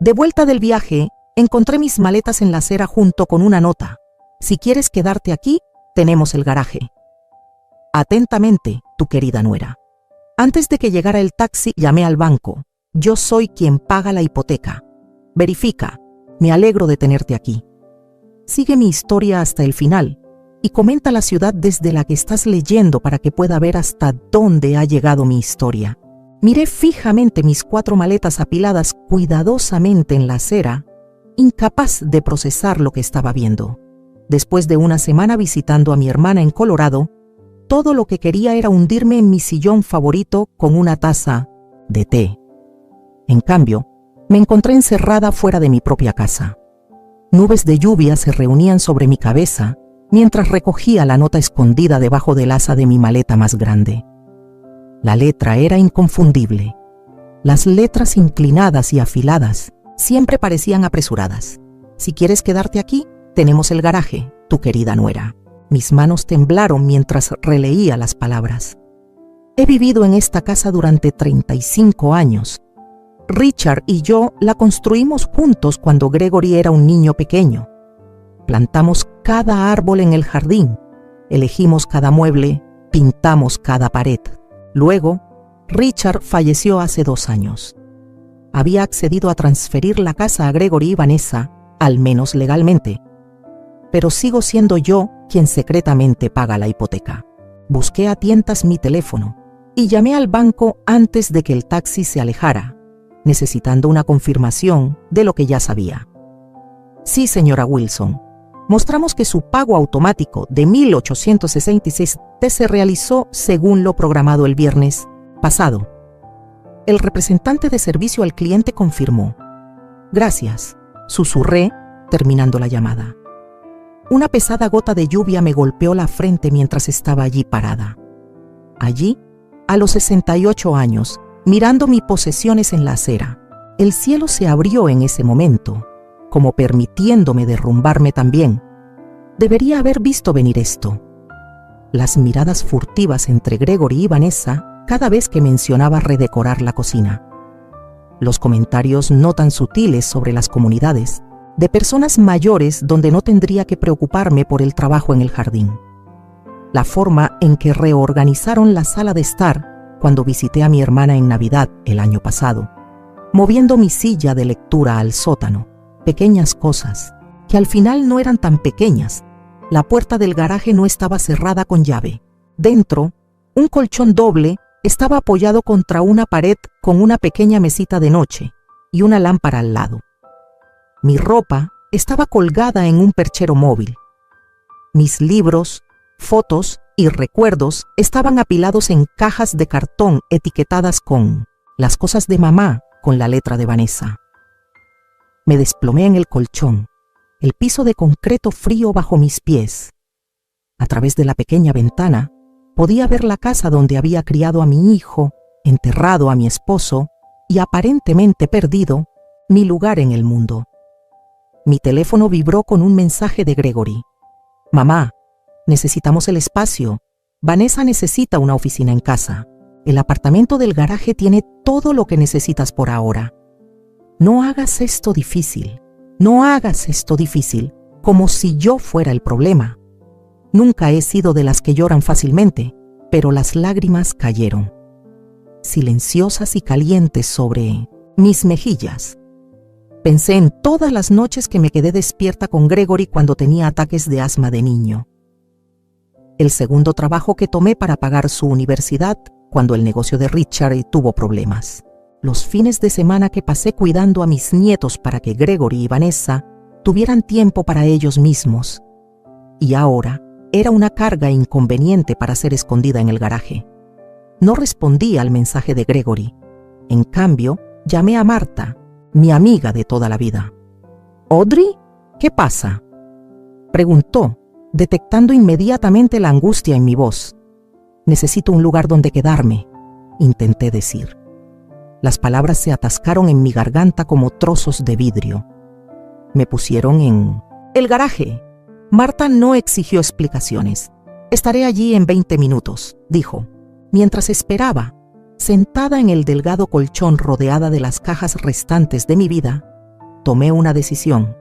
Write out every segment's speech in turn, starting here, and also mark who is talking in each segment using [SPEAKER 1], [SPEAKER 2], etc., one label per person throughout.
[SPEAKER 1] De vuelta del viaje, encontré mis maletas en la acera junto con una nota. Si quieres quedarte aquí, tenemos el garaje. Atentamente, tu querida nuera. Antes de que llegara el taxi, llamé al banco. Yo soy quien paga la hipoteca. Verifica. Me alegro de tenerte aquí. Sigue mi historia hasta el final y comenta la ciudad desde la que estás leyendo para que pueda ver hasta dónde ha llegado mi historia. Miré fijamente mis 4 maletas apiladas cuidadosamente en la acera, incapaz de procesar lo que estaba viendo. Después de una semana visitando a mi hermana en Colorado, todo lo que quería era hundirme en mi sillón favorito con una taza de té. En cambio, me encontré encerrada fuera de mi propia casa. Nubes de lluvia se reunían sobre mi cabeza mientras recogía la nota escondida debajo del asa de mi maleta más grande. La letra era inconfundible. Las letras inclinadas y afiladas siempre parecían apresuradas. Si quieres quedarte aquí, tenemos el garaje, tu querida nuera. Mis manos temblaron mientras releía las palabras. He vivido en esta casa durante 35 años. Richard y yo la construimos juntos cuando Gregory era un niño pequeño. Plantamos cada árbol en el jardín, elegimos cada mueble, pintamos cada pared. Luego, Richard falleció hace 2 años. Había accedido a transferir la casa a Gregory y Vanessa, al menos legalmente. Pero sigo siendo yo quien secretamente paga la hipoteca. Busqué a tientas mi teléfono y llamé al banco antes de que el taxi se alejara, necesitando una confirmación de lo que ya sabía. Sí, señora Wilson. Mostramos que su pago automático de $1,866 se realizó según lo programado el viernes pasado. El representante de servicio al cliente confirmó. Gracias, susurré terminando la llamada. Una pesada gota de lluvia me golpeó la frente mientras estaba allí parada. Allí, a los 68 años, mirando mis posesiones en la acera, el cielo se abrió en ese momento, como permitiéndome derrumbarme también. Debería haber visto venir esto. Las miradas furtivas entre Gregory y Vanessa cada vez que mencionaba redecorar la cocina. Los comentarios no tan sutiles sobre las comunidades de personas mayores donde no tendría que preocuparme por el trabajo en el jardín. La forma en que reorganizaron la sala de estar cuando visité a mi hermana en Navidad el año pasado, moviendo mi silla de lectura al sótano. Pequeñas cosas, que al final no eran tan pequeñas. La puerta del garaje no estaba cerrada con llave. Dentro, un colchón doble estaba apoyado contra una pared con una pequeña mesita de noche y una lámpara al lado. Mi ropa estaba colgada en un perchero móvil. Mis libros, fotos y recuerdos estaban apilados en cajas de cartón etiquetadas con las cosas de mamá con la letra de Vanessa. Me desplomé en el colchón, el piso de concreto frío bajo mis pies. A través de la pequeña ventana podía ver la casa donde había criado a mi hijo, enterrado a mi esposo y aparentemente perdido mi lugar en el mundo. Mi teléfono vibró con un mensaje de Gregory. Mamá, necesitamos el espacio. Vanessa necesita una oficina en casa. El apartamento del garaje tiene todo lo que necesitas por ahora. No hagas esto difícil. No hagas esto difícil como si yo fuera el problema. Nunca he sido de las que lloran fácilmente, pero las lágrimas cayeron, silenciosas y calientes sobre mis mejillas. Pensé en todas las noches que me quedé despierta con Gregory cuando tenía ataques de asma de niño. El segundo trabajo que tomé para pagar su universidad cuando el negocio de Richard tuvo problemas. Los fines de semana que pasé cuidando a mis nietos para que Gregory y Vanessa tuvieran tiempo para ellos mismos. Y ahora era una carga inconveniente para ser escondida en el garaje. No respondí al mensaje de Gregory. En cambio, llamé a Marta, mi amiga de toda la vida. ¿Audrey? ¿Qué pasa?, preguntó, detectando inmediatamente la angustia en mi voz. Necesito un lugar donde quedarme, intenté decir. Las palabras se atascaron en mi garganta como trozos de vidrio. Me pusieron en el garaje. Marta no exigió explicaciones. Estaré allí en 20 minutos, dijo. Mientras esperaba, sentada en el delgado colchón rodeada de las cajas restantes de mi vida, tomé una decisión.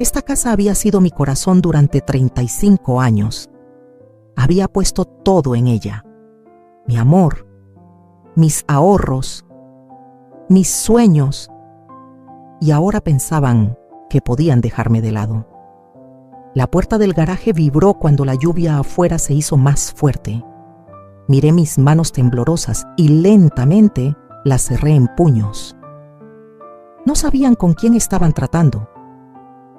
[SPEAKER 1] Esta casa había sido mi corazón durante 35 años. Había puesto todo en ella. Mi amor, mis ahorros, mis sueños, y ahora pensaban que podían dejarme de lado. La puerta del garaje vibró cuando la lluvia afuera se hizo más fuerte. Miré mis manos temblorosas y lentamente las cerré en puños. No sabían con quién estaban tratando.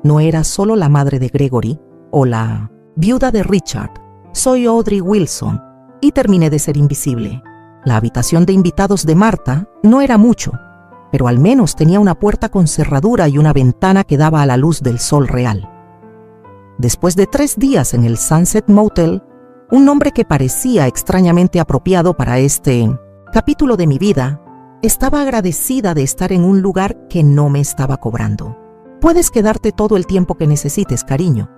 [SPEAKER 1] No era solo la madre de Gregory o la viuda de Richard. Soy Audrey Wilson y terminé de ser invisible. La habitación de invitados de Marta no era mucho, pero al menos tenía una puerta con cerradura y una ventana que daba a la luz del sol real. Después de 3 días en el Sunset Motel, un nombre que parecía extrañamente apropiado para este capítulo de mi vida, estaba agradecida de estar en un lugar que no me estaba cobrando. Puedes quedarte todo el tiempo que necesites, cariño.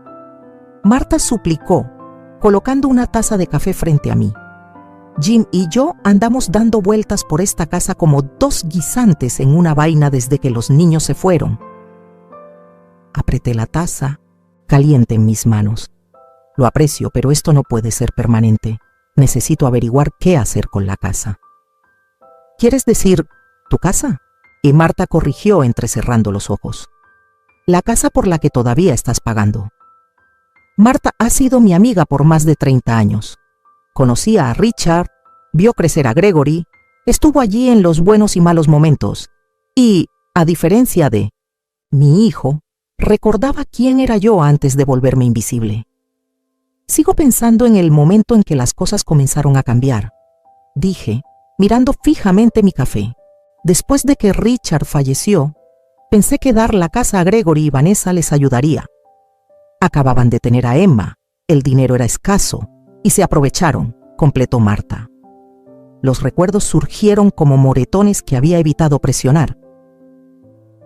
[SPEAKER 1] Marta suplicó, colocando una taza de café frente a mí. Jim y yo andamos dando vueltas por esta casa como 2 guisantes en una vaina desde que los niños se fueron. Apreté la taza, caliente en mis manos. Lo aprecio, pero esto no puede ser permanente. Necesito averiguar qué hacer con la casa. ¿Quieres decir tu casa? Y Marta corrigió entrecerrando los ojos. La casa por la que todavía estás pagando. Marta ha sido mi amiga por más de 30 años. Conocía a Richard, vio crecer a Gregory, estuvo allí en los buenos y malos momentos. Y, a diferencia de mi hijo, recordaba quién era yo antes de volverme invisible. Sigo pensando en el momento en que las cosas comenzaron a cambiar, dije, mirando fijamente mi café. Después de que Richard falleció, pensé que dar la casa a Gregory y Vanessa les ayudaría. Acababan de tener a Emma, el dinero era escaso, y se aprovecharon, completó Marta. Los recuerdos surgieron como moretones que había evitado presionar.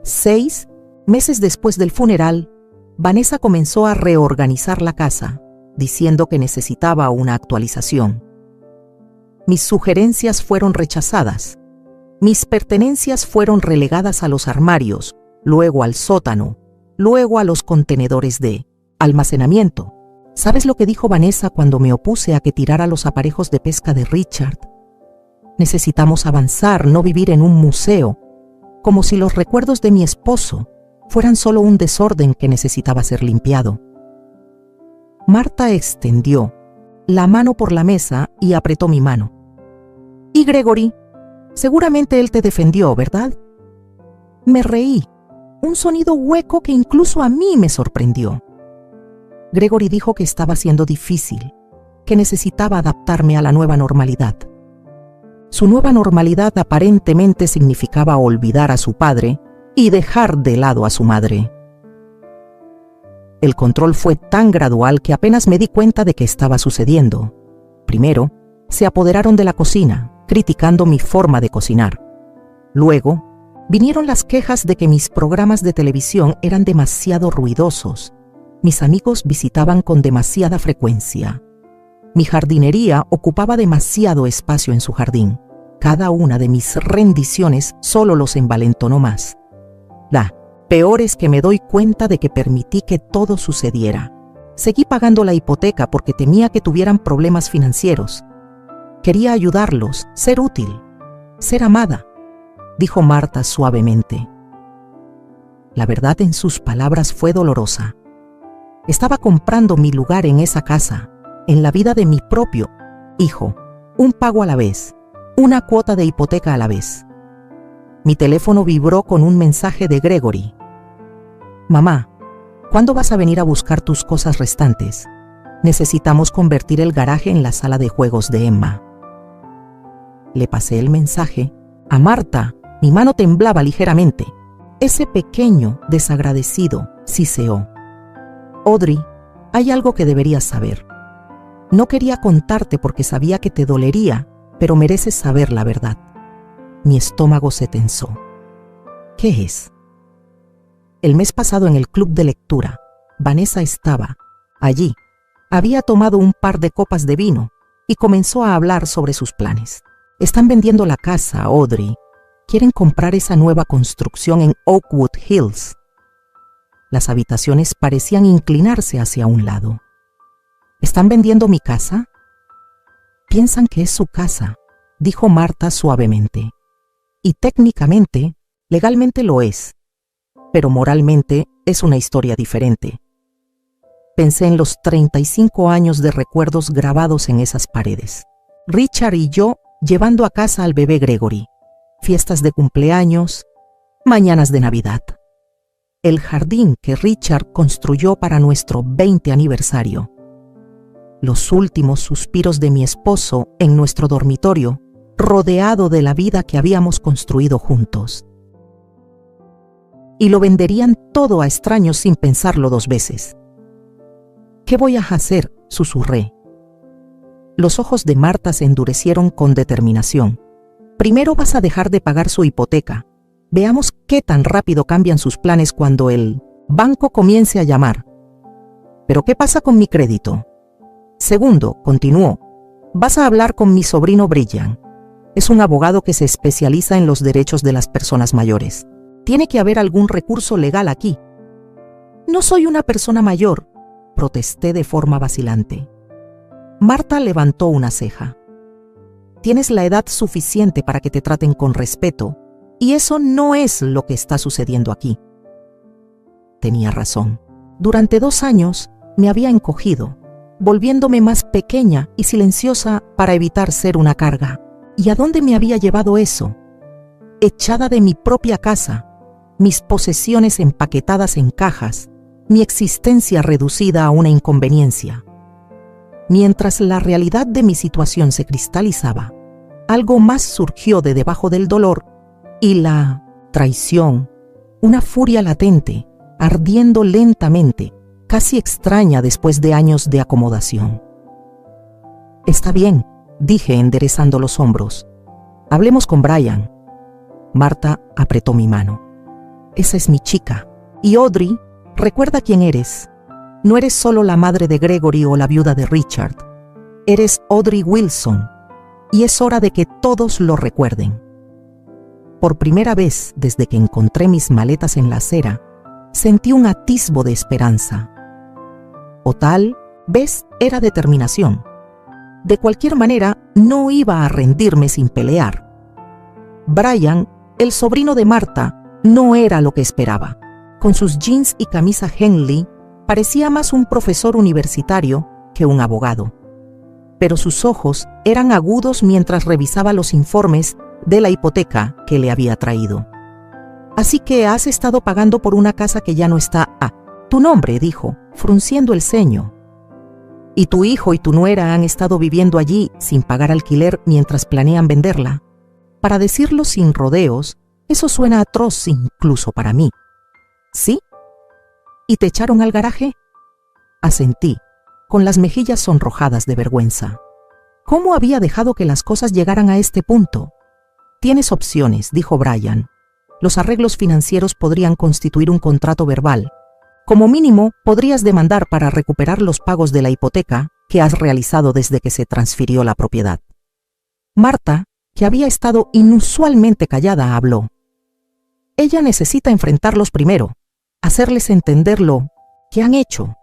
[SPEAKER 1] 6 meses después del funeral, Vanessa comenzó a reorganizar la casa, diciendo que necesitaba una actualización. Mis sugerencias fueron rechazadas. Mis pertenencias fueron relegadas a los armarios, luego al sótano, luego a los contenedores de almacenamiento. ¿Sabes lo que dijo Vanessa cuando me opuse a que tirara los aparejos de pesca de Richard? Necesitamos avanzar, no vivir en un museo, como si los recuerdos de mi esposo fueran solo un desorden que necesitaba ser limpiado. Marta extendió la mano por la mesa y apretó mi mano. ¿Y Gregory? Seguramente él te defendió, ¿verdad? Me reí, un sonido hueco que incluso a mí me sorprendió. Gregory dijo que estaba siendo difícil, que necesitaba adaptarme a la nueva normalidad. Su nueva normalidad aparentemente significaba olvidar a su padre y dejar de lado a su madre. El control fue tan gradual que apenas me di cuenta de que estaba sucediendo. Primero, se apoderaron de la cocina, criticando mi forma de cocinar. Luego, vinieron las quejas de que mis programas de televisión eran demasiado ruidosos. Mis amigos visitaban con demasiada frecuencia. Mi jardinería ocupaba demasiado espacio en su jardín. Cada una de mis rendiciones solo los envalentonó más. La peor es que me doy cuenta de que permití que todo sucediera. Seguí pagando la hipoteca porque temía que tuvieran problemas financieros. Quería ayudarlos, ser útil, ser amada, dijo Marta suavemente. La verdad en sus palabras fue dolorosa. Estaba comprando mi lugar en esa casa, en la vida de mi propio hijo, un pago a la vez, una cuota de hipoteca a la vez. Mi teléfono vibró con un mensaje de Gregory. Mamá, ¿cuándo vas a venir a buscar tus cosas restantes? Necesitamos convertir el garaje en la sala de juegos de Emma. Le pasé el mensaje a Marta. Mi mano temblaba ligeramente. Ese pequeño desagradecido siseó. Audrey, hay algo que deberías saber. No quería contarte porque sabía que te dolería, pero mereces saber la verdad. Mi estómago se tensó. ¿Qué es? El mes pasado en el club de lectura, Vanessa estaba allí. Había tomado un par de copas de vino y comenzó a hablar sobre sus planes. Están vendiendo la casa, Audrey. Quieren comprar esa nueva construcción en Oakwood Hills. Las habitaciones parecían inclinarse hacia un lado. ¿Están vendiendo mi casa? Piensan que es su casa, dijo Marta suavemente. Y técnicamente, legalmente lo es, pero moralmente es una historia diferente. Pensé en los 35 años de recuerdos grabados en esas paredes. Richard y yo llevando a casa al bebé Gregory, fiestas de cumpleaños, mañanas de Navidad. El jardín que Richard construyó para nuestro 20 aniversario. Los últimos suspiros de mi esposo en nuestro dormitorio, rodeado de la vida que habíamos construido juntos. Y lo venderían todo a extraños sin pensarlo 2 veces. ¿Qué voy a hacer?, susurré. Los ojos de Marta se endurecieron con determinación. Primero vas a dejar de pagar su hipoteca. Veamos qué tan rápido cambian sus planes cuando el banco comience a llamar. ¿Pero qué pasa con mi crédito? Segundo, continuó, vas a hablar con mi sobrino Brian. Es un abogado que se especializa en los derechos de las personas mayores. Tiene que haber algún recurso legal aquí. No soy una persona mayor, protesté de forma vacilante. Marta levantó una ceja. Tienes la edad suficiente para que te traten con respeto, y eso no es lo que está sucediendo aquí. Tenía razón. Durante 2 años me había encogido, volviéndome más pequeña y silenciosa para evitar ser una carga. ¿Y a dónde me había llevado eso? Echada de mi propia casa, mis posesiones empaquetadas en cajas, mi existencia reducida a una inconveniencia. Mientras la realidad de mi situación se cristalizaba, algo más surgió de debajo del dolor y la traición, una furia latente, ardiendo lentamente, casi extraña después de años de acomodación. Está bien, dije enderezando los hombros. Hablemos con Brian. Marta apretó mi mano. Esa es mi chica. Y Audrey, recuerda quién eres. No eres solo la madre de Gregory o la viuda de Richard. Eres Audrey Wilson. Y es hora de que todos lo recuerden. Por primera vez desde que encontré mis maletas en la acera, sentí un atisbo de esperanza. O tal vez era determinación. De cualquier manera, no iba a rendirme sin pelear. Brian, el sobrino de Marta, no era lo que esperaba. Con sus jeans y camisa Henley, parecía más un profesor universitario que un abogado. Pero sus ojos eran agudos mientras revisaba los informes de la hipoteca que le había traído. Así que has estado pagando por una casa que ya no está a tu nombre, dijo, frunciendo el ceño. Y tu hijo y tu nuera han estado viviendo allí sin pagar alquiler mientras planean venderla. Para decirlo sin rodeos, eso suena atroz incluso para mí. ¿Sí? ¿Y te echaron al garaje? Asentí, con las mejillas sonrojadas de vergüenza. ¿Cómo había dejado que las cosas llegaran a este punto? Tienes opciones, dijo Brian. Los arreglos financieros podrían constituir un contrato verbal. Como mínimo, podrías demandar para recuperar los pagos de la hipoteca que has realizado desde que se transfirió la propiedad. Marta, que había estado inusualmente callada, habló. Ella necesita enfrentarlos primero, hacerles entender lo que han hecho.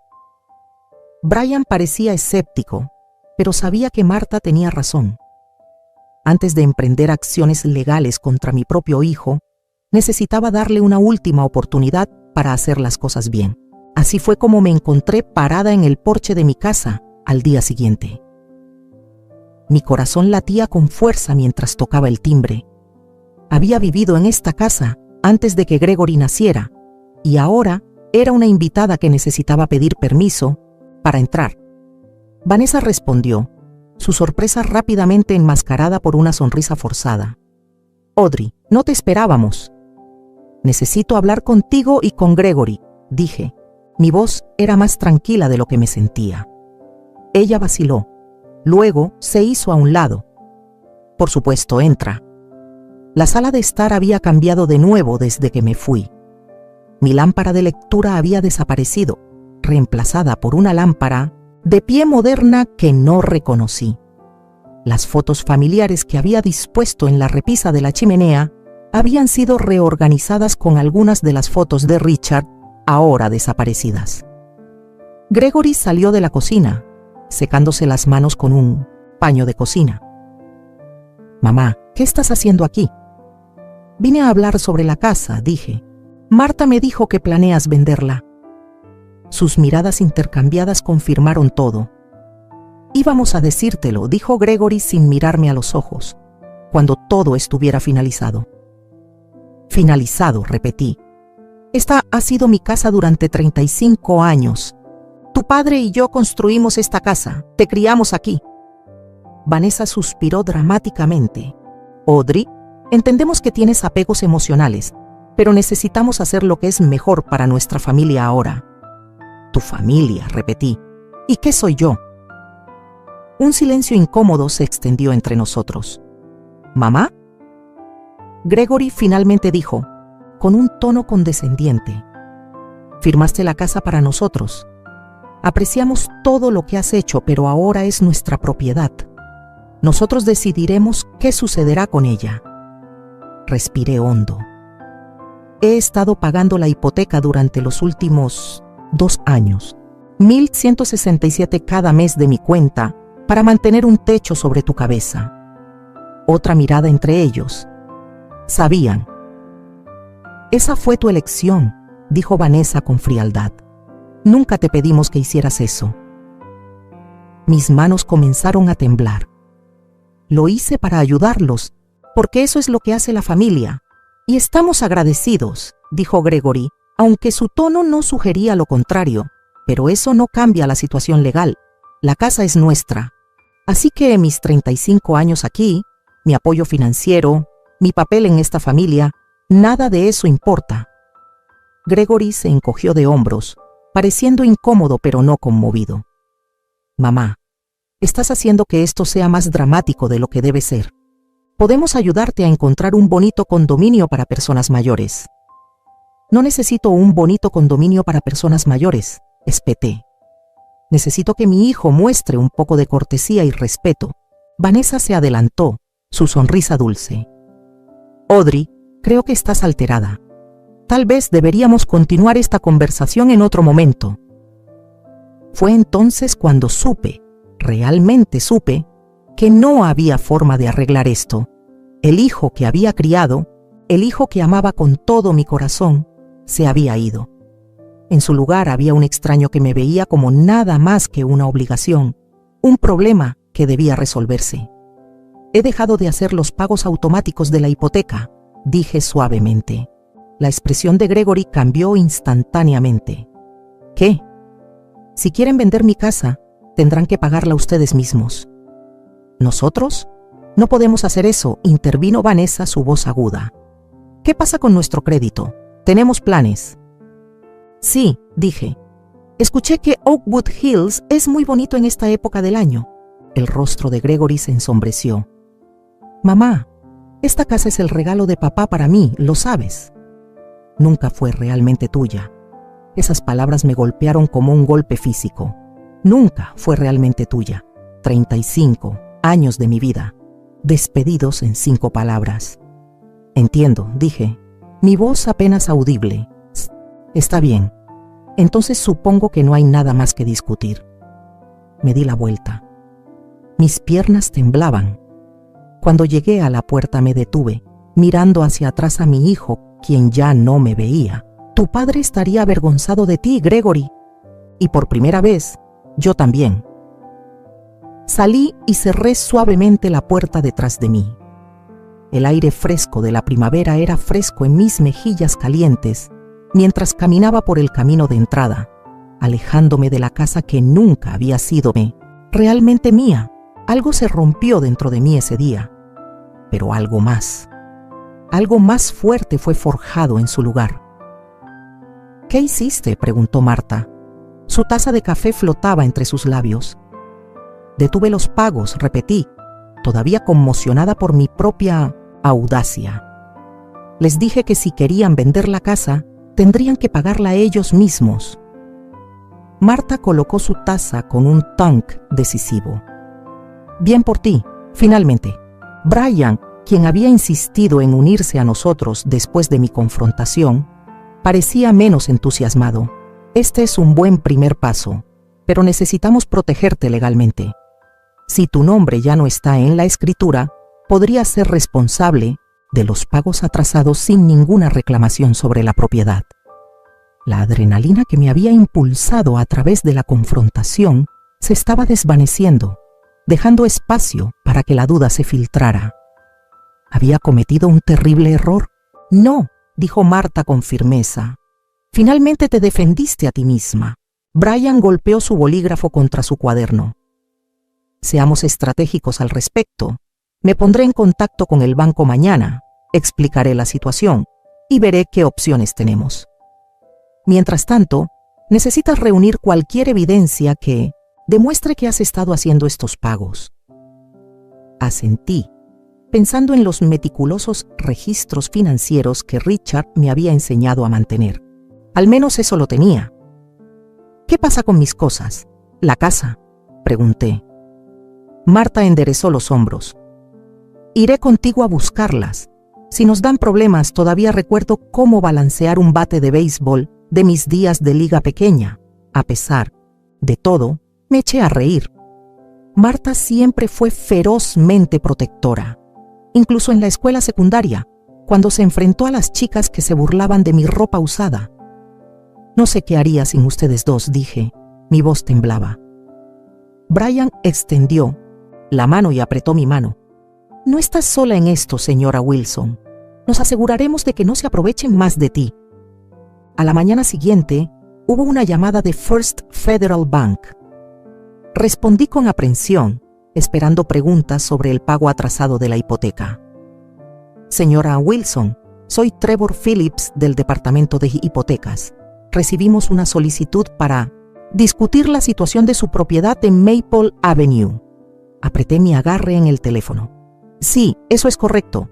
[SPEAKER 1] Brian parecía escéptico, pero sabía que Marta tenía razón. Antes de emprender acciones legales contra mi propio hijo, necesitaba darle una última oportunidad para hacer las cosas bien. Así fue como me encontré parada en el porche de mi casa al día siguiente. Mi corazón latía con fuerza mientras tocaba el timbre. Había vivido en esta casa antes de que Gregory naciera, y ahora era una invitada que necesitaba pedir permiso para entrar. Vanessa respondió, su sorpresa rápidamente enmascarada por una sonrisa forzada. Audrey, no te esperábamos. Necesito hablar contigo y con Gregory, dije. Mi voz era más tranquila de lo que me sentía. Ella vaciló. Luego se hizo a un lado. Por supuesto, entra. La sala de estar había cambiado de nuevo desde que me fui. Mi lámpara de lectura había desaparecido, reemplazada por una lámpara de pie moderna que no reconocí. Las fotos familiares que había dispuesto en la repisa de la chimenea habían sido reorganizadas con algunas de las fotos de Richard ahora desaparecidas. Gregory salió de la cocina, secándose las manos con un paño de cocina. Mamá, ¿qué estás haciendo aquí? Vine a hablar sobre la casa, dije. Marta me dijo que planeas venderla. Sus miradas intercambiadas confirmaron todo. Íbamos a decírtelo, dijo Gregory sin mirarme a los ojos, cuando todo estuviera finalizado. Finalizado, repetí. Esta ha sido mi casa durante 35 años. Tu padre y yo construimos esta casa, te criamos aquí. Vanessa suspiró dramáticamente. Audrey, entendemos que tienes apegos emocionales, pero necesitamos hacer lo que es mejor para nuestra familia ahora. Tu familia, repetí. ¿Y qué soy yo? Un silencio incómodo se extendió entre nosotros. ¿Mamá? Gregory finalmente dijo, con un tono condescendiente. Firmaste la casa para nosotros. Apreciamos todo lo que has hecho, pero ahora es nuestra propiedad. Nosotros decidiremos qué sucederá con ella. Respiré hondo. He estado pagando la hipoteca durante los últimos 2 años. 1,167 cada mes de mi cuenta para mantener un techo sobre tu cabeza. Otra mirada entre ellos. Sabían. Esa fue tu elección, dijo Vanessa con frialdad. Nunca te pedimos que hicieras eso. Mis manos comenzaron a temblar. Lo hice para ayudarlos, porque eso es lo que hace la familia. Y estamos agradecidos, dijo Gregory, aunque su tono no sugería lo contrario. Pero eso no cambia la situación legal. La casa es nuestra. Así que mis 35 años aquí, mi apoyo financiero, mi papel en esta familia, nada de eso importa. Gregory se encogió de hombros, pareciendo incómodo pero no conmovido. Mamá, estás haciendo que esto sea más dramático de lo que debe ser. Podemos ayudarte a encontrar un bonito condominio para personas mayores. No necesito un bonito condominio para personas mayores, espeté. Necesito que mi hijo muestre un poco de cortesía y respeto. Vanessa se adelantó, su sonrisa dulce. Audrey, creo que estás alterada. Tal vez deberíamos continuar esta conversación en otro momento. Fue entonces cuando realmente supe, que no había forma de arreglar esto. El hijo que había criado, el hijo que amaba con todo mi corazón, se había ido. En su lugar había un extraño que me veía como nada más que una obligación, un problema que debía resolverse. He dejado de hacer los pagos automáticos de la hipoteca, dije suavemente. La expresión de Gregory cambió instantáneamente. ¿Qué? Si quieren vender mi casa, tendrán que pagarla ustedes mismos. ¿Nosotros? No podemos hacer eso, intervino Vanessa, su voz aguda. ¿Qué pasa con nuestro crédito? Tenemos planes. Sí, dije. Escuché que Oakwood Hills es muy bonito en esta época del año. El rostro de Gregory se ensombreció. Mamá, esta casa es el regalo de papá para mí, lo sabes. Nunca fue realmente tuya. Esas palabras me golpearon como un golpe físico. Nunca fue realmente tuya. 35 años de mi vida, despedidos en 5 palabras. Entiendo, dije, mi voz apenas audible. Está bien. Entonces supongo que no hay nada más que discutir. Me di la vuelta. Mis piernas temblaban. Cuando llegué a la puerta me detuve, mirando hacia atrás a mi hijo, quien ya no me veía. Tu padre estaría avergonzado de ti, Gregory. Y por primera vez, yo también. Salí y cerré suavemente la puerta detrás de mí. El aire fresco de la primavera era fresco en mis mejillas calientes, mientras caminaba por el camino de entrada, alejándome de la casa que nunca había sido realmente mía. Algo se rompió dentro de mí ese día, pero algo más fuerte fue forjado en su lugar. ¿Qué hiciste?, preguntó Marta. Su taza de café flotaba entre sus labios. Detuve los pagos, repetí, todavía conmocionada por mi propia audacia. Les dije que si querían vender la casa, tendrían que pagarla ellos mismos. Marta colocó su taza con un tunk decisivo. Bien por ti, finalmente. Brian, quien había insistido en unirse a nosotros después de mi confrontación, Parecía menos entusiasmado. Este es un buen primer paso, pero necesitamos protegerte legalmente. Si tu nombre ya no está en la escritura, podrías ser responsable de los pagos atrasados sin ninguna reclamación sobre la propiedad. La adrenalina que me había impulsado a través de la confrontación se estaba desvaneciendo, dejando espacio para que la duda se filtrara. ¿Había cometido un terrible error? No, dijo Marta con firmeza. Finalmente te defendiste a ti misma. Brian golpeó su bolígrafo contra su cuaderno. Seamos estratégicos al respecto. Me pondré en contacto con el banco mañana, explicaré la situación y veré qué opciones tenemos. Mientras tanto, necesitas reunir cualquier evidencia que demuestre que has estado haciendo estos pagos. Asentí, pensando en los meticulosos registros financieros que Richard me había enseñado a mantener. Al menos eso lo tenía. ¿Qué pasa con mis cosas? ¿La casa?, pregunté. Marta enderezó los hombros. Iré contigo a buscarlas. Si nos dan problemas, todavía recuerdo cómo balancear un bate de béisbol de mis días de liga pequeña. A pesar de todo, me eché a reír. Marta siempre fue ferozmente protectora, incluso en la escuela secundaria, cuando se enfrentó a las chicas que se burlaban de mi ropa usada. No sé qué haría sin ustedes dos, dije. Mi voz temblaba. Brian extendió la mano y apretó mi mano. No estás sola en esto, señora Wilson. Nos aseguraremos de que no se aprovechen más de ti. A la mañana siguiente, hubo una llamada de First Federal Bank. Respondí con aprensión, esperando preguntas sobre el pago atrasado de la hipoteca. Señora Wilson, soy Trevor Phillips del Departamento de Hipotecas. Recibimos una solicitud para discutir la situación de su propiedad en Maple Avenue. Apreté mi agarre en el teléfono. Sí, eso es correcto.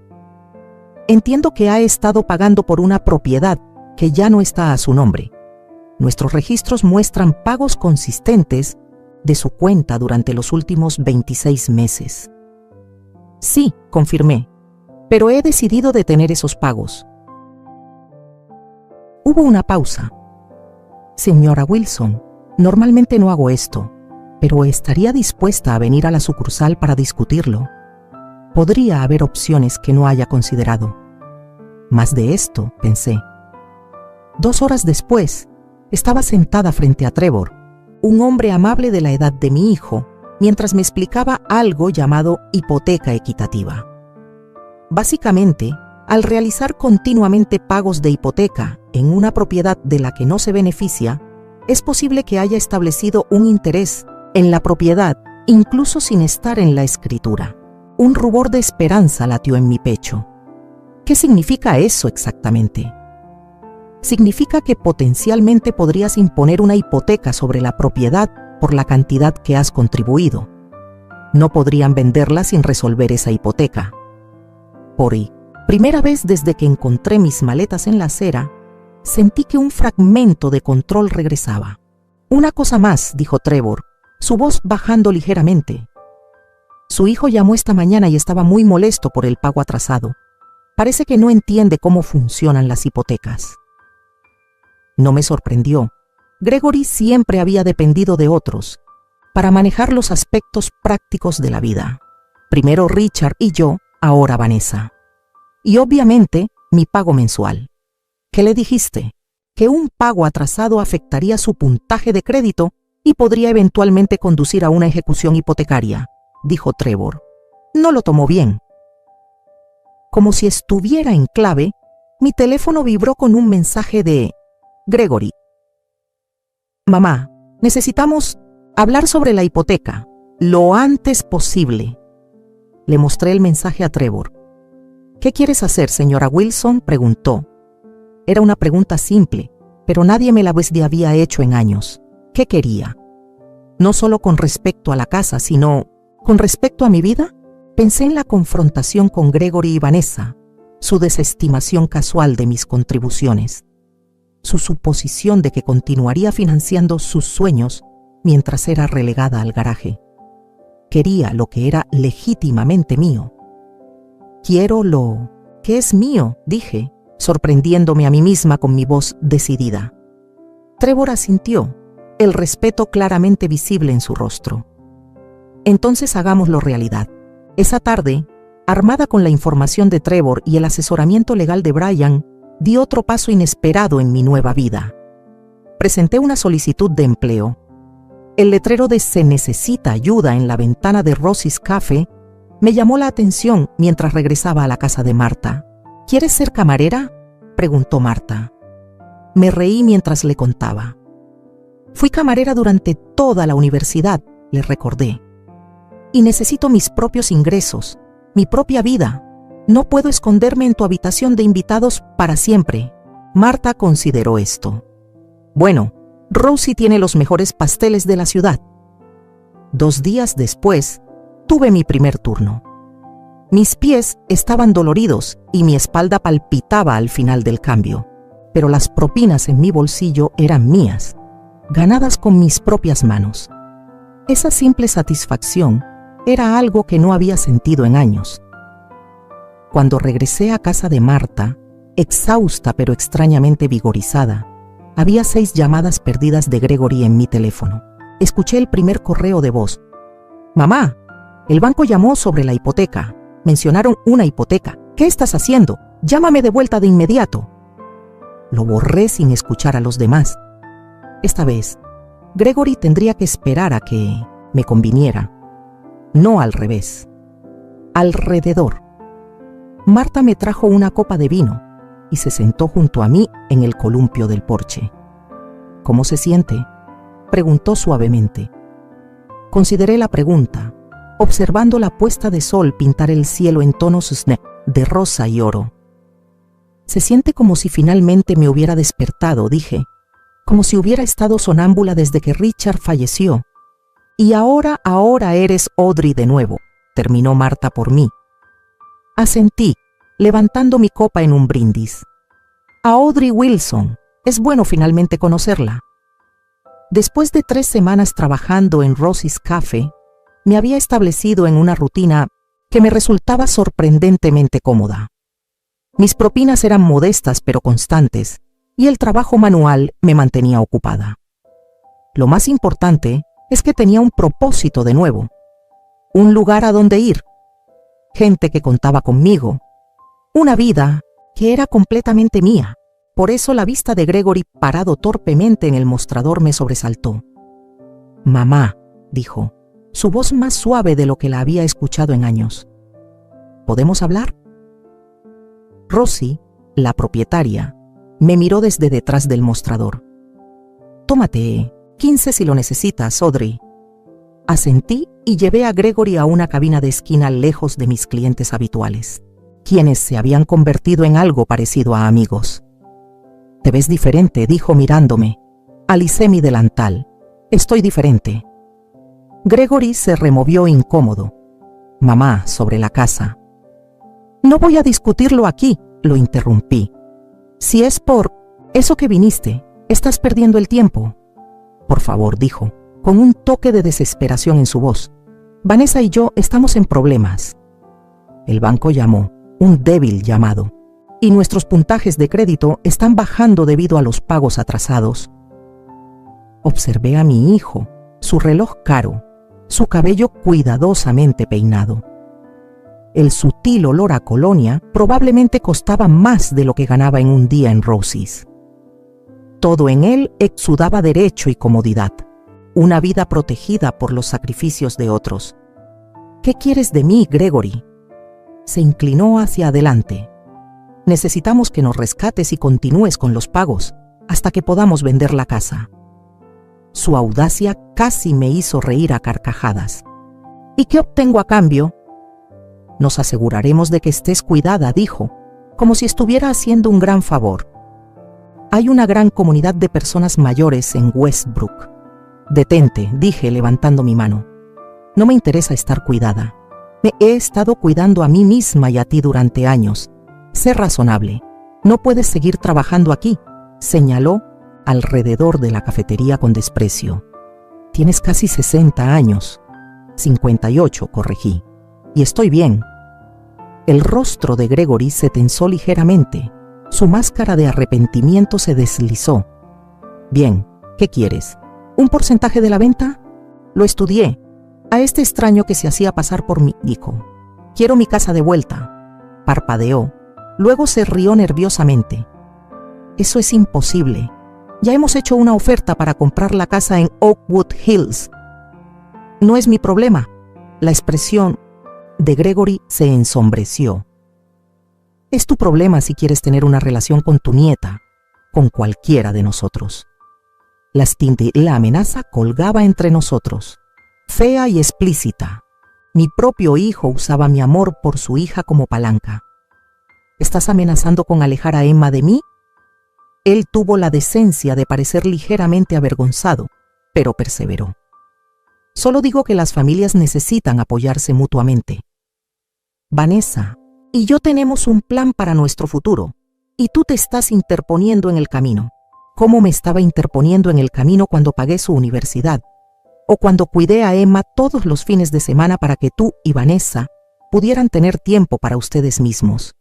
[SPEAKER 1] Entiendo que ha estado pagando por una propiedad que ya no está a su nombre. Nuestros registros muestran pagos consistentes de su cuenta durante los últimos 26 meses. Sí, confirmé, pero he decidido detener esos pagos. Hubo una pausa. Señora Wilson, normalmente no hago esto, pero estaría dispuesta a venir a la sucursal para discutirlo. Podría haber opciones que no haya considerado. Más de esto, pensé. 2 horas después, estaba sentada frente a Trevor, un hombre amable de la edad de mi hijo, mientras me explicaba algo llamado hipoteca equitativa. Básicamente, al realizar continuamente pagos de hipoteca en una propiedad de la que no se beneficia, es posible que haya establecido un interés en la propiedad, incluso sin estar en la escritura. Un rubor de esperanza latió en mi pecho. ¿Qué significa eso exactamente? Significa que potencialmente podrías imponer una hipoteca sobre la propiedad por la cantidad que has contribuido. No podrían venderla sin resolver esa hipoteca. Por primera vez desde que encontré mis maletas en la acera, sentí que un fragmento de control regresaba. Una cosa más, dijo Trevor, su voz bajando ligeramente. Su hijo llamó esta mañana y estaba muy molesto por el pago atrasado. Parece que no entiende cómo funcionan las hipotecas. No me sorprendió. Gregory siempre había dependido de otros para manejar los aspectos prácticos de la vida. Primero Richard y yo, ahora Vanessa. Y obviamente, mi pago mensual. ¿Qué le dijiste? Que un pago atrasado afectaría su puntaje de crédito y podría eventualmente conducir a una ejecución hipotecaria, dijo Trevor. No lo tomó bien. Como si estuviera en clave, mi teléfono vibró con un mensaje de Gregory. Mamá, necesitamos hablar sobre la hipoteca, lo antes posible. Le mostré el mensaje a Trevor. ¿Qué quieres hacer, señora Wilson?, preguntó. Era una pregunta simple, pero nadie me la había hecho en años. ¿Qué quería? No solo con respecto a la casa, sino con respecto a mi vida. Pensé en la confrontación con Gregory y Vanessa, su desestimación casual de mis contribuciones, su suposición de que continuaría financiando sus sueños mientras era relegada al garaje. Quería lo que era legítimamente mío. Quiero lo que es mío, dije, sorprendiéndome a mí misma con mi voz decidida. Trevor asintió, el respeto claramente visible en su rostro. Entonces hagámoslo realidad. Esa tarde, armada con la información de Trevor y el asesoramiento legal de Brian, di otro paso inesperado en mi nueva vida. Presenté una solicitud de empleo. El letrero de "Se necesita ayuda" en la ventana de Rosie's Cafe me llamó la atención mientras regresaba a la casa de Marta. ¿Quieres ser camarera?, preguntó Marta. Me reí mientras le contaba. Fui camarera durante toda la universidad, le recordé. Y necesito mis propios ingresos, mi propia vida. No puedo esconderme en tu habitación de invitados para siempre. Marta consideró esto. Bueno, Rosie tiene los mejores pasteles de la ciudad. 2 días después, tuve mi primer turno. Mis pies estaban doloridos y mi espalda palpitaba al final del cambio, pero las propinas en mi bolsillo eran mías, ganadas con mis propias manos. Esa simple satisfacción era algo que no había sentido en años. Cuando regresé a casa de Marta, exhausta pero extrañamente vigorizada, había 6 llamadas perdidas de Gregory en mi teléfono. Escuché el primer correo de voz. «Mamá, el banco llamó sobre la hipoteca. Mencionaron una hipoteca. ¿Qué estás haciendo? Llámame de vuelta de inmediato». Lo borré sin escuchar a los demás. Esta vez, Gregory tendría que esperar a que me conviniera. No al revés. Alrededor. Marta me trajo una copa de vino y se sentó junto a mí en el columpio del porche. «¿Cómo se siente?», preguntó suavemente. Consideré la pregunta, observando la puesta de sol pintar el cielo en tonos de rosa y oro. «Se siente como si finalmente me hubiera despertado», dije, «como si hubiera estado sonámbula desde que Richard falleció. Y ahora eres Audrey de nuevo», terminó Marta por mí. Asentí, levantando mi copa en un brindis. «A Audrey Wilson, es bueno finalmente conocerla». Después de 3 semanas trabajando en Rosie's Cafe, me había establecido en una rutina que me resultaba sorprendentemente cómoda. Mis propinas eran modestas pero constantes, y el trabajo manual me mantenía ocupada. Lo más importante es que tenía un propósito de nuevo, un lugar a donde ir, gente que contaba conmigo, una vida que era completamente mía. Por eso la vista de Gregory parado torpemente en el mostrador me sobresaltó. «Mamá», dijo, su voz más suave de lo que la había escuchado en años. «¿Podemos hablar?». Rosie, la propietaria, me miró desde detrás del mostrador. «Tómate 15 si lo necesitas, Audrey». Asentí y llevé a Gregory a una cabina de esquina lejos de mis clientes habituales, quienes se habían convertido en algo parecido a amigos. «Te ves diferente», dijo mirándome. Alicé mi delantal. «Estoy diferente». Gregory se removió incómodo. «Mamá, sobre la casa». «No voy a discutirlo aquí», lo interrumpí. «Si es por eso que viniste, estás perdiendo el tiempo». «Por favor», dijo, con un toque de desesperación en su voz. «Vanessa y yo estamos en problemas». El banco llamó, un débil llamado, y nuestros puntajes de crédito están bajando debido a los pagos atrasados. Observé a mi hijo, su reloj caro, su cabello cuidadosamente peinado. El sutil olor a colonia probablemente costaba más de lo que ganaba en un día en Rosie's. Todo en él exudaba derecho y comodidad, una vida protegida por los sacrificios de otros. «¿Qué quieres de mí, Gregory?». Se inclinó hacia adelante. «Necesitamos que nos rescates y continúes con los pagos hasta que podamos vender la casa». Su audacia casi me hizo reír a carcajadas. «¿Y qué obtengo a cambio?». «Nos aseguraremos de que estés cuidada», dijo, como si estuviera haciendo un gran favor. «Hay una gran comunidad de personas mayores en Westbrook». «Detente», dije levantando mi mano. «No me interesa estar cuidada. Me he estado cuidando a mí misma y a ti durante años. Sé razonable. No puedes seguir trabajando aquí», señaló alrededor de la cafetería con desprecio. «Tienes casi 60 años. 58, corregí. Y estoy bien». El rostro de Gregory se tensó ligeramente, Su máscara de arrepentimiento se deslizó. Bien, ¿qué quieres? ¿Un porcentaje de la venta? Lo estudié. A este extraño que se hacía pasar por mí, dijo. Quiero mi casa de vuelta. Parpadeó. Luego se rió nerviosamente. Eso es imposible. Ya hemos hecho una oferta para comprar la casa en Oakwood Hills. No es mi problema. La expresión de Gregory se ensombreció. Es tu problema si quieres tener una relación con tu nieta, con cualquiera de nosotros. La amenaza colgaba entre nosotros, fea y explícita. Mi propio hijo usaba mi amor por su hija como palanca. ¿Estás amenazando con alejar a Emma de mí? Él tuvo la decencia de parecer ligeramente avergonzado, pero perseveró. Solo digo que las familias necesitan apoyarse mutuamente. Vanessa y yo tenemos un plan para nuestro futuro, y tú te estás interponiendo en el camino. ¿Cómo me estaba interponiendo en el camino cuando pagué su universidad? O cuando cuidé a Emma todos los fines de semana para que tú y Vanessa pudieran tener tiempo para ustedes mismos.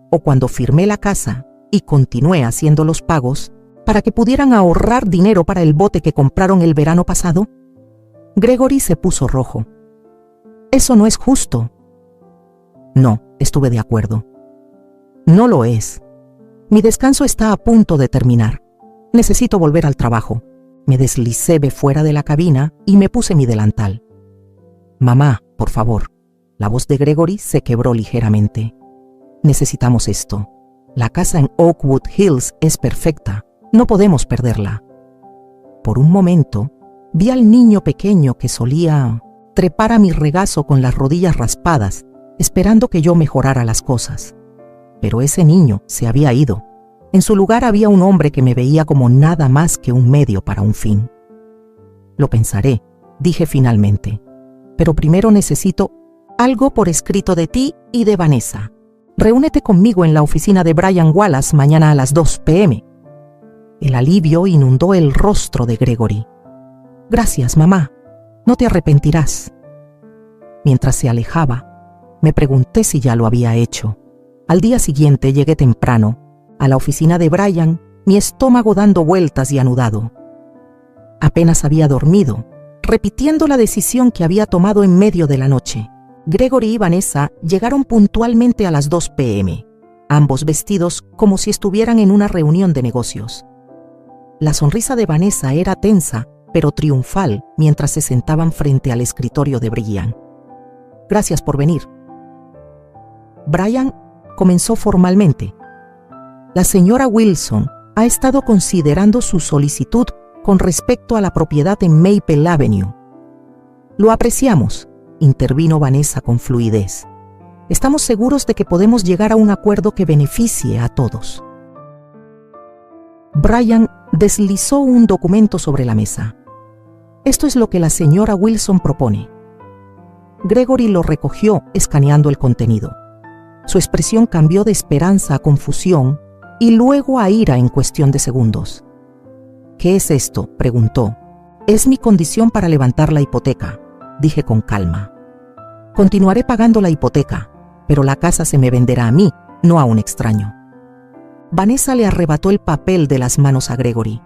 [SPEAKER 1] O cuando firmé la casa y continué haciendo los pagos para que pudieran ahorrar dinero para el bote que compraron el verano pasado. Gregory se puso rojo. Eso no es justo. No, estuve de acuerdo. No lo es. Mi descanso está a punto de terminar. Necesito volver al trabajo. Me deslicé fuera de la cabina y me puse mi delantal. Mamá, por favor. La voz de Gregory se quebró ligeramente. Necesitamos esto. La casa en Oakwood Hills es perfecta. No podemos perderla. Por un momento, vi al niño pequeño que solía trepar a mi regazo con las rodillas raspadas, esperando que yo mejorara las cosas. Pero ese niño se había ido. En su lugar había un hombre que me veía como nada más que un medio para un fin. Lo pensaré, dije finalmente. Pero primero necesito algo por escrito de ti y de Vanessa. Reúnete conmigo en la oficina de Brian Wallace mañana a las 2 p.m. El alivio inundó el rostro de Gregory. Gracias, mamá. No te arrepentirás. Mientras se alejaba, me pregunté si ya lo había hecho. Al día siguiente llegué temprano, a la oficina de Brian, mi estómago dando vueltas y anudado. Apenas había dormido, repitiendo la decisión que había tomado en medio de la noche. Gregory y Vanessa llegaron puntualmente a las 2 p.m., ambos vestidos como si estuvieran en una reunión de negocios. La sonrisa de Vanessa era tensa, pero triunfal, mientras se sentaban frente al escritorio de Brian. Gracias por venir. Brian comenzó formalmente. La señora Wilson ha estado considerando su solicitud con respecto a la propiedad en Maple Avenue. Lo apreciamos, intervino Vanessa con fluidez. Estamos seguros de que podemos llegar a un acuerdo que beneficie a todos. Brian deslizó un documento sobre la mesa. Esto es lo que la señora Wilson propone. Gregory lo recogió, escaneando el contenido. Su expresión cambió de esperanza a confusión y luego a ira en cuestión de segundos. ¿Qué es esto?, preguntó. Es mi condición para levantar la hipoteca, dije con calma. Continuaré pagando la hipoteca, pero la casa se me venderá a mí, no a un extraño. Vanessa le arrebató el papel de las manos a Gregory.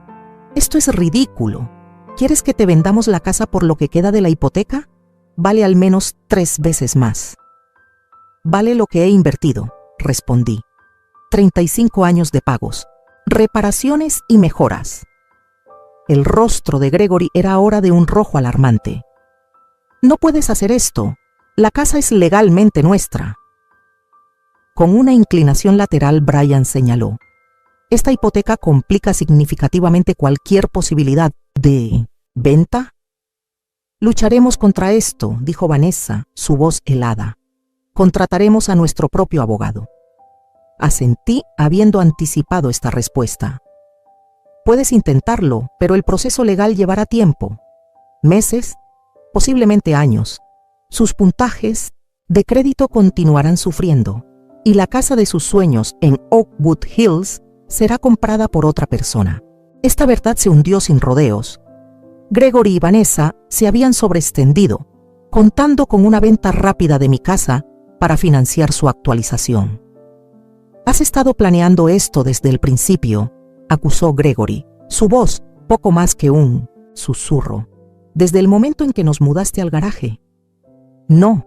[SPEAKER 1] Esto es ridículo. ¿Quieres que te vendamos la casa por lo que queda de la hipoteca? Vale al menos 3 veces más. Vale lo que he invertido, respondí. 35 años de pagos, reparaciones y mejoras. El rostro de Gregory era ahora de un rojo alarmante. No puedes hacer esto. La casa es legalmente nuestra. Con una inclinación lateral, Brian señaló. Esta hipoteca complica significativamente cualquier posibilidad de venta. Lucharemos contra esto, dijo Vanessa, su voz helada. Contrataremos a nuestro propio abogado. Asentí, habiendo anticipado esta respuesta. Puedes intentarlo, pero el proceso legal llevará tiempo. Meses, posiblemente años. Sus puntajes de crédito continuarán sufriendo, y la casa de sus sueños en Oakwood Hills será comprada por otra persona. Esta verdad se hundió sin rodeos. Gregory y Vanessa se habían sobreextendido, contando con una venta rápida de mi casa para financiar su actualización. Has estado planeando esto desde el principio, acusó Gregory, su voz poco más que un susurro. Desde el momento en que nos mudaste al garaje. No,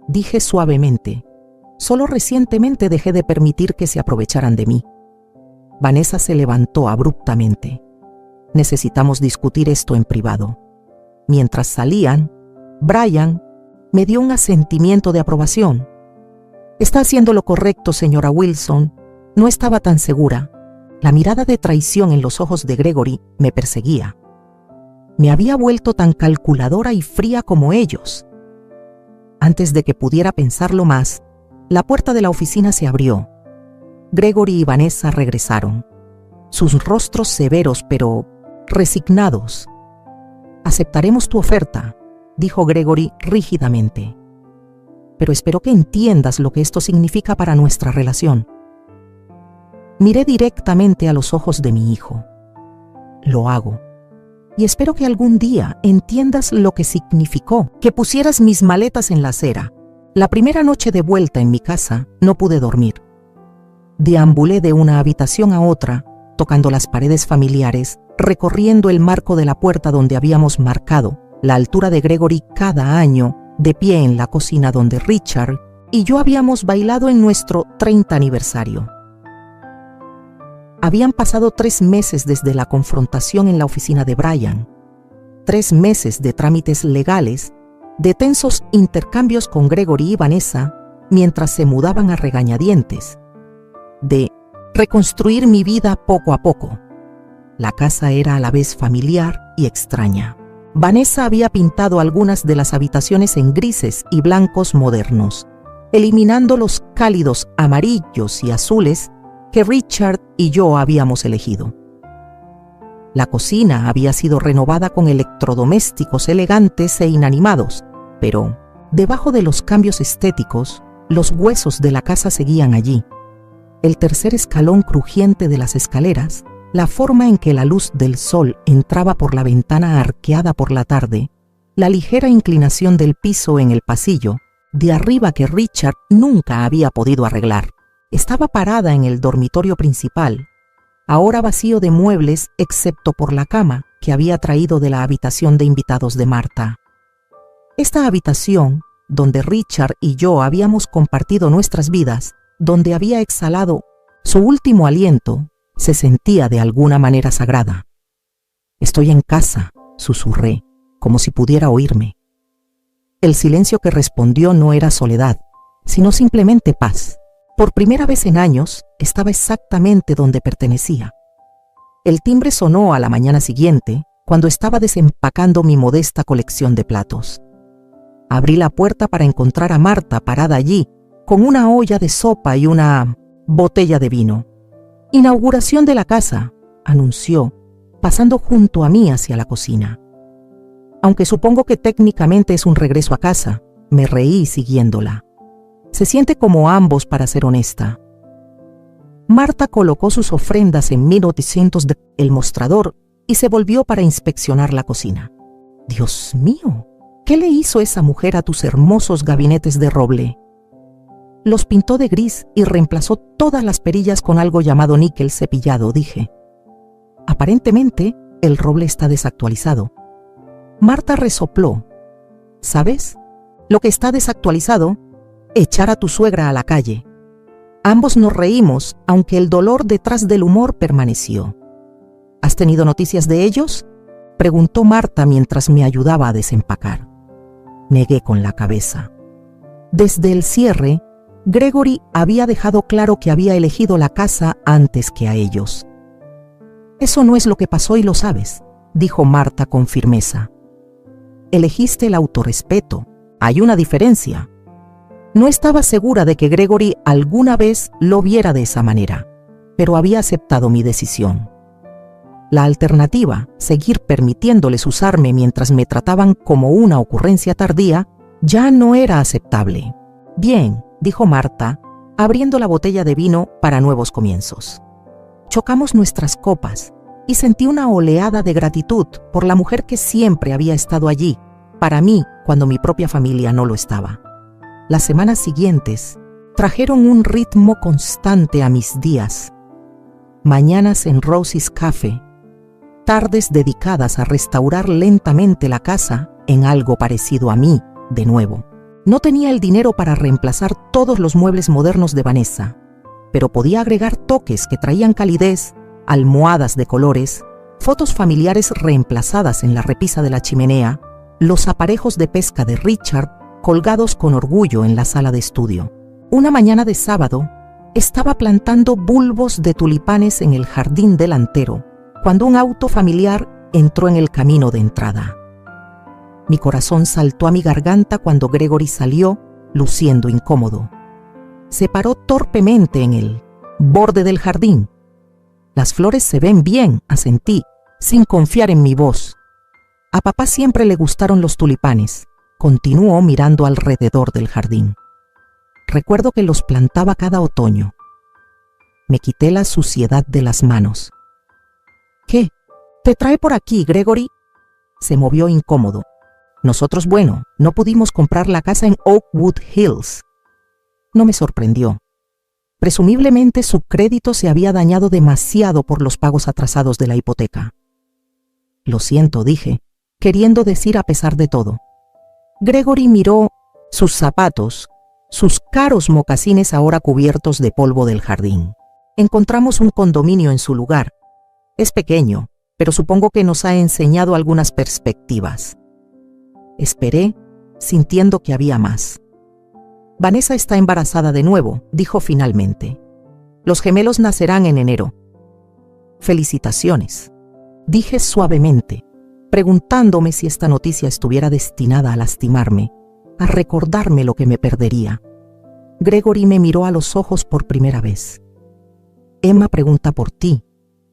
[SPEAKER 1] dije suavemente. Solo recientemente dejé de permitir que se aprovecharan de mí. Vanessa se levantó abruptamente. Necesitamos discutir esto en privado. Mientras salían, Brian me dio un asentimiento de aprobación. Está haciendo lo correcto, señora Wilson. No estaba tan segura. La mirada de traición en los ojos de Gregory me perseguía. Me había vuelto tan calculadora y fría como ellos. Antes de que pudiera pensarlo más, la puerta de la oficina se abrió. Gregory y Vanessa regresaron, sus rostros severos pero resignados. Aceptaremos tu oferta, dijo Gregory rígidamente. Pero espero que entiendas lo que esto significa para nuestra relación. Miré directamente a los ojos de mi hijo. Lo hago. Y espero que algún día entiendas lo que significó que pusieras mis maletas en la acera. La primera noche de vuelta en mi casa no pude dormir. Deambulé de una habitación a otra, tocando las paredes familiares, recorriendo el marco de la puerta donde habíamos marcado la altura de Gregory cada año, de pie en la cocina donde Richard y yo habíamos bailado en nuestro 30 aniversario. Habían pasado 3 meses desde la confrontación en la oficina de Brian, 3 meses de trámites legales, de tensos intercambios con Gregory y Vanessa mientras se mudaban a regañadientes, de reconstruir mi vida poco a poco. La casa era a la vez familiar y extraña. Vanessa había pintado algunas de las habitaciones en grises y blancos modernos, eliminando los cálidos amarillos y azules que Richard y yo habíamos elegido. La cocina había sido renovada con electrodomésticos elegantes e inanimados, pero debajo de los cambios estéticos, los huesos de la casa seguían allí. El tercer escalón crujiente de las escaleras, la forma en que la luz del sol entraba por la ventana arqueada por la tarde, la ligera inclinación del piso en el pasillo, de arriba que Richard nunca había podido arreglar. Estaba parada en el dormitorio principal, ahora vacío de muebles excepto por la cama que había traído de la habitación de invitados de Marta. Esta habitación, donde Richard y yo habíamos compartido nuestras vidas, donde había exhalado su último aliento, se sentía de alguna manera sagrada. «Estoy en casa», susurré, como si pudiera oírme. El silencio que respondió no era soledad, sino simplemente paz. Por primera vez en años, estaba exactamente donde pertenecía. El timbre sonó a la mañana siguiente, cuando estaba desempacando mi modesta colección de platos. Abrí la puerta para encontrar a Marta parada allí, con una olla de sopa y una botella de vino. «Inauguración de la casa», anunció, pasando junto a mí hacia la cocina. Aunque supongo que técnicamente es un regreso a casa, me reí siguiéndola. Se siente como ambos, para ser honesta. Marta colocó sus ofrendas en 1900 del mostrador y se volvió para inspeccionar la cocina. «Dios mío, ¿qué le hizo esa mujer a tus hermosos gabinetes de roble?» «Los pintó de gris y reemplazó todas las perillas con algo llamado níquel cepillado», dije. «Aparentemente, el roble está desactualizado». Marta resopló. «¿Sabes? Lo que está desactualizado, echar a tu suegra a la calle». Ambos nos reímos, aunque el dolor detrás del humor permaneció. «¿Has tenido noticias de ellos?», preguntó Marta mientras me ayudaba a desempacar. Negué con la cabeza. Desde el cierre, Gregory había dejado claro que había elegido la casa antes que a ellos. «Eso no es lo que pasó y lo sabes», dijo Marta con firmeza. «Elegiste el autorrespeto. Hay una diferencia». No estaba segura de que Gregory alguna vez lo viera de esa manera, pero había aceptado mi decisión. La alternativa, seguir permitiéndoles usarme mientras me trataban como una ocurrencia tardía, ya no era aceptable. «Bien», dijo Marta, abriendo la botella de vino para nuevos comienzos. Chocamos nuestras copas y sentí una oleada de gratitud por la mujer que siempre había estado allí, para mí cuando mi propia familia no lo estaba. Las semanas siguientes trajeron un ritmo constante a mis días. Mañanas en Rosie's Café, tardes dedicadas a restaurar lentamente la casa en algo parecido a mí, de nuevo. No tenía el dinero para reemplazar todos los muebles modernos de Vanessa, pero podía agregar toques que traían calidez, almohadas de colores, fotos familiares reemplazadas en la repisa de la chimenea, los aparejos de pesca de Richard colgados con orgullo en la sala de estudio. Una mañana de sábado, estaba plantando bulbos de tulipanes en el jardín delantero, cuando un auto familiar entró en el camino de entrada. Mi corazón saltó a mi garganta cuando Gregory salió, luciendo incómodo. Se paró torpemente en el borde del jardín. Las flores se ven bien, asentí, sin confiar en mi voz. A papá siempre le gustaron los tulipanes. Continuó mirando alrededor del jardín. Recuerdo que los plantaba cada otoño. Me quité la suciedad de las manos. ¿Qué? ¿Te trae por aquí, Gregory? Se movió incómodo. Nosotros, bueno, no pudimos comprar la casa en Oakwood Hills. No me sorprendió. Presumiblemente su crédito se había dañado demasiado por los pagos atrasados de la hipoteca. Lo siento, dije, queriendo decir a pesar de todo. Gregory miró sus zapatos, sus caros mocasines ahora cubiertos de polvo del jardín. Encontramos un condominio en su lugar. Es pequeño, pero supongo que nos ha enseñado algunas perspectivas. Esperé, sintiendo que había más. Vanessa está embarazada de nuevo, dijo finalmente. Los gemelos nacerán en enero. Felicitaciones, dije suavemente, preguntándome si esta noticia estuviera destinada a lastimarme, a recordarme lo que me perdería. Gregory me miró a los ojos por primera vez. Emma pregunta por ti.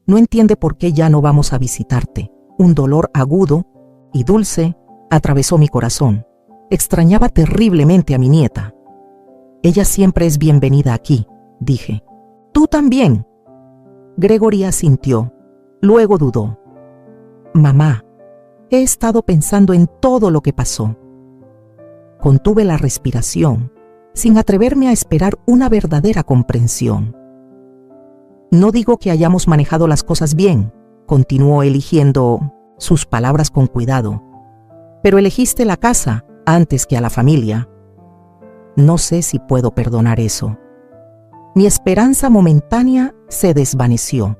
[SPEAKER 1] No entiende por qué ya no vamos a visitarte. Un dolor agudo y dulce atravesó mi corazón. Extrañaba terriblemente a mi nieta. Ella siempre es bienvenida aquí, dije. Tú también. Gregory asintió. Luego dudó. Mamá, he estado pensando en todo lo que pasó. Contuve la respiración, sin atreverme a esperar una verdadera comprensión. No digo que hayamos manejado las cosas bien, continuó eligiendo sus palabras con cuidado, pero elegiste la casa antes que a la familia. No sé si puedo perdonar eso. Mi esperanza momentánea se desvaneció.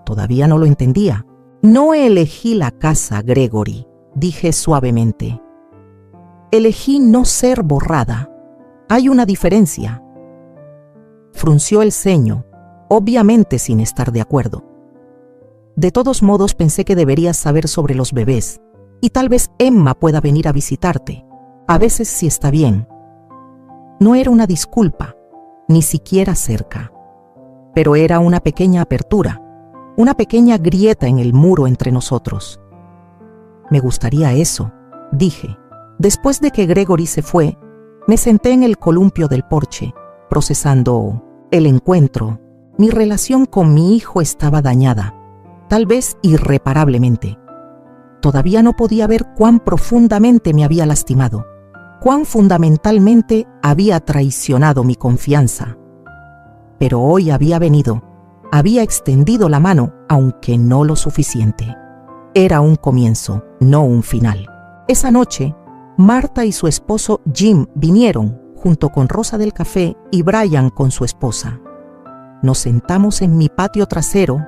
[SPEAKER 1] Todavía no lo entendía. No elegí la casa, Gregory, dije suavemente. Elegí no ser borrada. Hay una diferencia. Frunció el ceño, obviamente sin estar de acuerdo. De todos modos pensé que deberías saber sobre los bebés, y tal vez Emma pueda venir a visitarte. A veces sí está bien. No era una disculpa, ni siquiera cerca, pero era una pequeña apertura, una pequeña grieta en el muro entre nosotros. Me gustaría eso, dije. Después de que Gregory se fue, me senté en el columpio del porche, procesando el encuentro. Mi relación con mi hijo estaba dañada, tal vez irreparablemente. Todavía no podía ver cuán profundamente me había lastimado, cuán fundamentalmente había traicionado mi confianza. Pero hoy había venido, había extendido la mano, aunque no lo suficiente. Era un comienzo, no un final. Esa noche, Marta y su esposo Jim vinieron, junto con Rosa del Café y Brian con su esposa. Nos sentamos en mi patio trasero,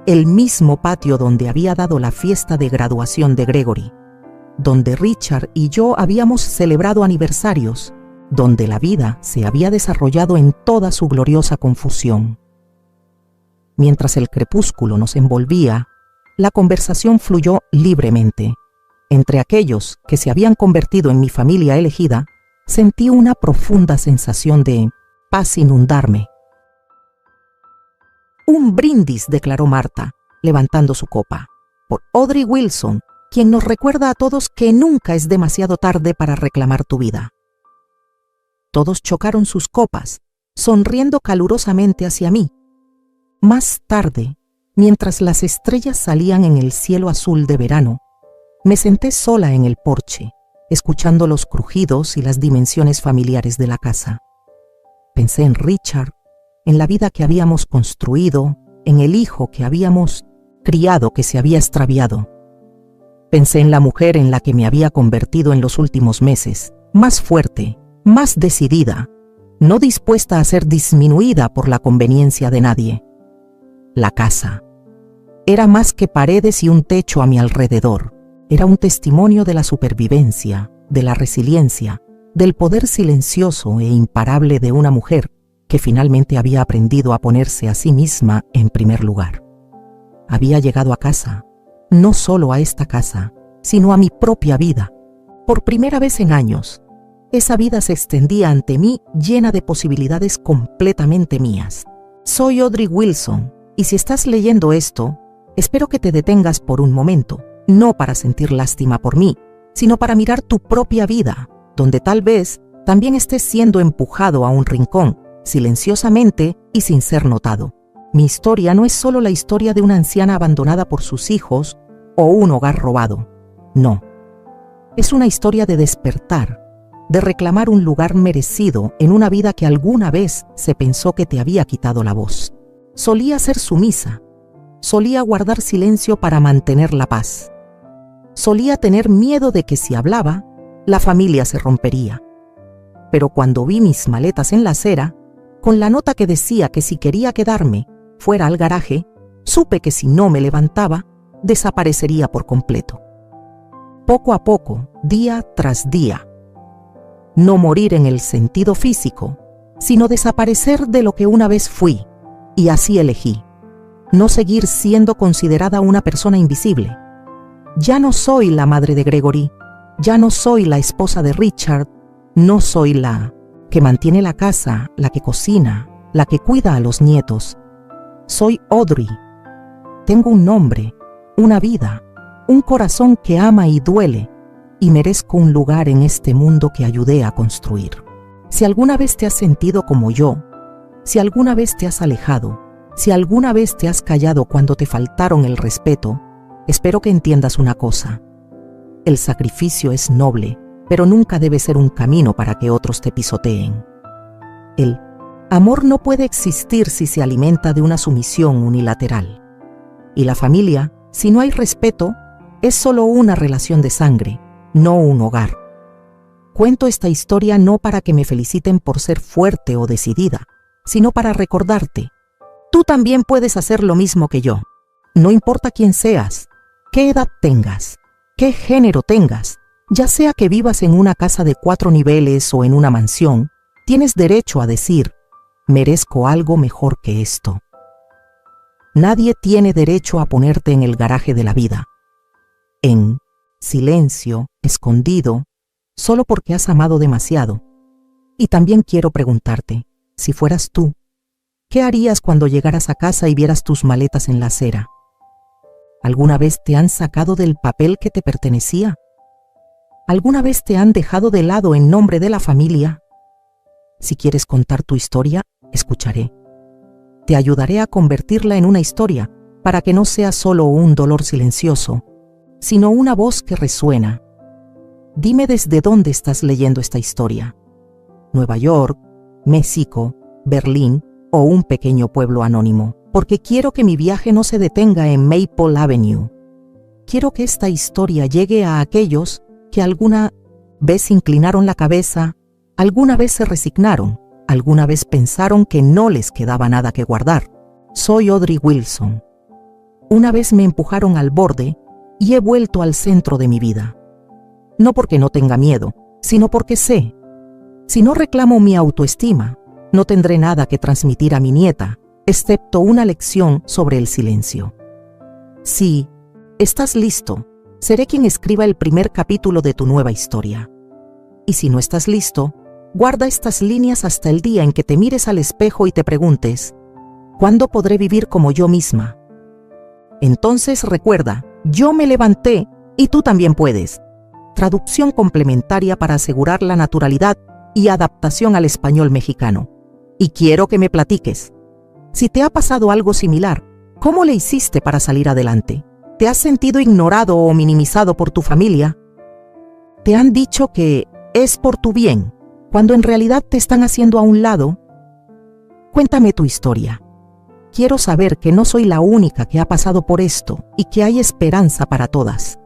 [SPEAKER 1] el mismo patio donde había dado la fiesta de graduación de Gregory, donde Richard y yo habíamos celebrado aniversarios, donde la vida se había desarrollado en toda su gloriosa confusión. Mientras el crepúsculo nos envolvía, la conversación fluyó libremente. Entre aquellos que se habían convertido en mi familia elegida, sentí una profunda sensación de paz inundarme. Un brindis, declaró Marta, levantando su copa, por Audrey Wilson, quien nos recuerda a todos que nunca es demasiado tarde para reclamar tu vida. Todos chocaron sus copas, sonriendo calurosamente hacia mí. Más tarde, mientras las estrellas salían en el cielo azul de verano, me senté sola en el porche, escuchando los crujidos y las dimensiones familiares de la casa. Pensé en Richard, en la vida que habíamos construido, en el hijo que habíamos criado que se había extraviado. Pensé en la mujer en la que me había convertido en los últimos meses, más fuerte, más decidida, no dispuesta a ser disminuida por la conveniencia de nadie. La casa era más que paredes y un techo a mi alrededor. Era un testimonio de la supervivencia, de la resiliencia, del poder silencioso e imparable de una mujer que finalmente había aprendido a ponerse a sí misma en primer lugar. Había llegado a casa, no solo a esta casa, sino a mi propia vida. Por primera vez en años, esa vida se extendía ante mí llena de posibilidades completamente mías. Soy Audrey Wilson, y si estás leyendo esto, espero que te detengas por un momento, no para sentir lástima por mí, sino para mirar tu propia vida, donde tal vez también estés siendo empujado a un rincón, silenciosamente y sin ser notado. Mi historia no es solo la historia de una anciana abandonada por sus hijos o un hogar robado. No. Es una historia de despertar, de reclamar un lugar merecido en una vida que alguna vez se pensó que te había quitado la voz. Solía ser sumisa, solía guardar silencio para mantener la paz. Solía tener miedo de que si hablaba, la familia se rompería. Pero cuando vi mis maletas en la acera, con la nota que decía que si quería quedarme fuera al garaje, supe que si no me levantaba, desaparecería por completo. Poco a poco, día tras día. No morir en el sentido físico, sino desaparecer de lo que una vez fui, y así elegí. No seguir siendo considerada una persona invisible. Ya no soy la madre de Gregory, ya no soy la esposa de Richard, no soy la que mantiene la casa, la que cocina, la que cuida a los nietos. Soy Audrey. Tengo un nombre, una vida, un corazón que ama y duele, y merezco un lugar en este mundo que ayudé a construir. Si alguna vez te has sentido como yo, si alguna vez te has alejado, si alguna vez te has callado cuando te faltaron el respeto, espero que entiendas una cosa. El sacrificio es noble, pero nunca debe ser un camino para que otros te pisoteen. El amor no puede existir si se alimenta de una sumisión unilateral. Y la familia, si no hay respeto, es solo una relación de sangre, no un hogar. Cuento esta historia no para que me feliciten por ser fuerte o decidida, sino para recordarte. Tú también puedes hacer lo mismo que yo. No importa quién seas, qué edad tengas, qué género tengas, ya sea que vivas en una casa de 4 niveles o en una mansión, tienes derecho a decir, merezco algo mejor que esto. Nadie tiene derecho a ponerte en el garaje de la vida, en silencio, escondido, solo porque has amado demasiado. Y también quiero preguntarte, si fueras tú, ¿qué harías cuando llegaras a casa y vieras tus maletas en la acera? ¿Alguna vez te han sacado del papel que te pertenecía? ¿Alguna vez te han dejado de lado en nombre de la familia? Si quieres contar tu historia, escucharé. Te ayudaré a convertirla en una historia para que no sea solo un dolor silencioso, sino una voz que resuena. Dime desde dónde estás leyendo esta historia. Nueva York, México, Berlín o un pequeño pueblo anónimo, porque quiero que mi viaje no se detenga en Maple Avenue. Quiero que esta historia llegue a aquellos que alguna vez inclinaron la cabeza, alguna vez se resignaron, alguna vez pensaron que no les quedaba nada que guardar. Soy Audrey Wilson. Una vez me empujaron al borde y he vuelto al centro de mi vida. No porque no tenga miedo, sino porque sé, si no reclamo mi autoestima, no tendré nada que transmitir a mi nieta, excepto una lección sobre el silencio. Si estás listo, seré quien escriba el primer capítulo de tu nueva historia. Y si no estás listo, guarda estas líneas hasta el día en que te mires al espejo y te preguntes, ¿cuándo podré vivir como yo misma? Entonces recuerda, yo me levanté y tú también puedes. Traducción complementaria para asegurar la naturalidad y adaptación al español mexicano. Y quiero que me platiques. Si te ha pasado algo similar, ¿cómo le hiciste para salir adelante? ¿Te has sentido ignorado o minimizado por tu familia? ¿Te han dicho que es por tu bien, cuando en realidad te están haciendo a un lado Cuéntame tu historia. Quiero saber que no soy la única que ha pasado por esto y que hay esperanza para todas.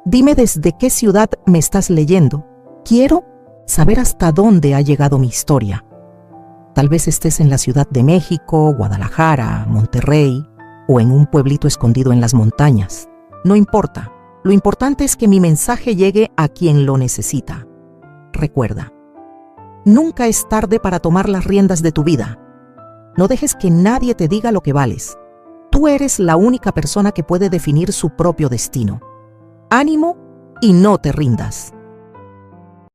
[SPEAKER 1] Dime desde qué ciudad me estás leyendo. Quiero saber hasta dónde ha llegado mi historia. Tal vez estés en la Ciudad de México, Guadalajara, Monterrey o en un pueblito escondido en las montañas. No importa. Lo importante es que mi mensaje llegue a quien lo necesita. Recuerda, nunca es tarde para tomar las riendas de tu vida. No dejes que nadie te diga lo que vales. Tú eres la única persona que puede definir su propio destino. Ánimo y no te rindas.